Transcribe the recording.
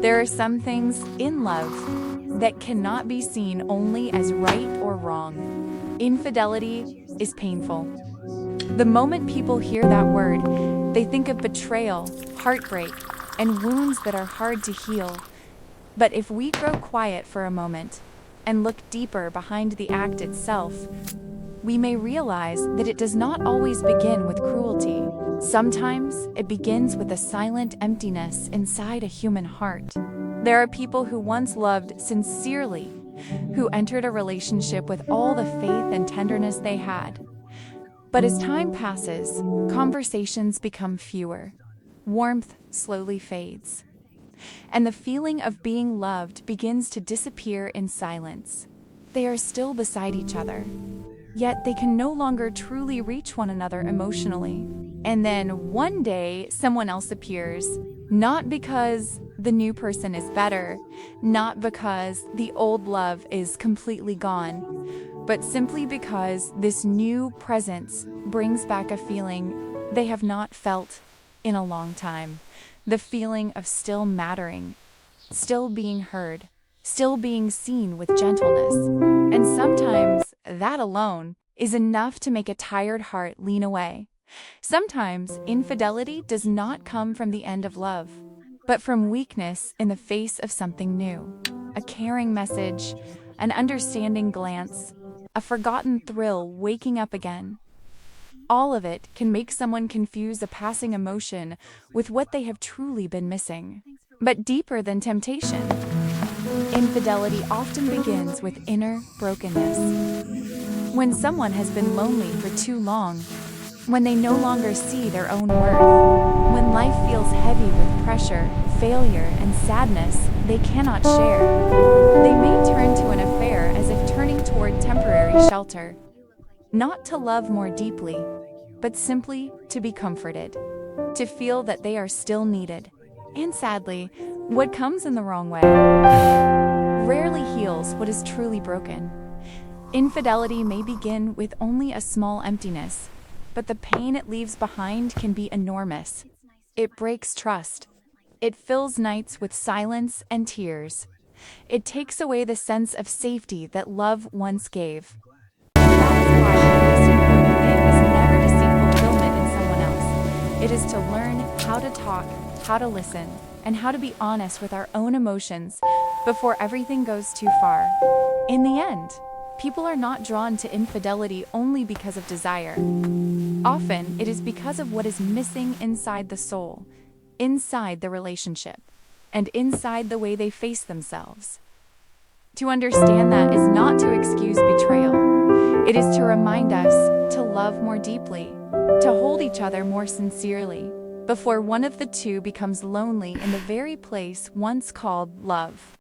There are some things in love that cannot be seen only as right or wrong. Infidelity is painful. The moment people hear that word, they think of betrayal, heartbreak, and wounds that are hard to heal. But if we grow quiet for a moment and look deeper behind the act itself, we may realize that it does not always begin with cruelty. Sometimes it begins with a silent emptiness inside a human heart. There are people who once loved sincerely, who entered a relationship with all the faith and tenderness they had. But as time passes, conversations become fewer. Warmth slowly fades, and the feeling of being loved begins to disappear in silence. They are still beside each other, yet they can no longer truly reach one another emotionally. And then one day, someone else appears, not because the new person is better, not because the old love is completely gone, but simply because this new presence brings back a feeling they have not felt in a long time. The feeling of still mattering, still being heard, still being seen with gentleness. And sometimes that alone is enough to make a tired heart lean away. Sometimes infidelity does not come from the end of love, but from weakness in the face of something new. A caring message, an understanding glance, a forgotten thrill waking up again. All of it can make someone confuse a passing emotion with what they have truly been missing. But deeper than temptation, infidelity often begins with inner brokenness. When someone has been lonely for too long, when they no longer see their own worth, when life feels heavy with pressure, failure, and sadness they cannot share, they may turn to an affair as if turning toward temporary shelter. Not to love more deeply, but simply to be comforted, to feel that they are still needed. And sadly, what comes in the wrong way rarely heals what is truly broken. Infidelity may begin with only a small emptiness, but the pain it leaves behind can be enormous. It breaks trust. It fills nights with silence and tears. It takes away the sense of safety that love once gave. That is why the most important thing is never to seek fulfillment in someone else. It is to learn how to talk, how to listen, and how to be honest with our own emotions before everything goes too far. In the end, people are not drawn to infidelity only because of desire. Often, it is because of what is missing inside the soul, inside the relationship, and inside the way they face themselves. To understand that is not to excuse betrayal. It is to remind us to love more deeply, to hold each other more sincerely, before one of the two becomes lonely in the very place once called love.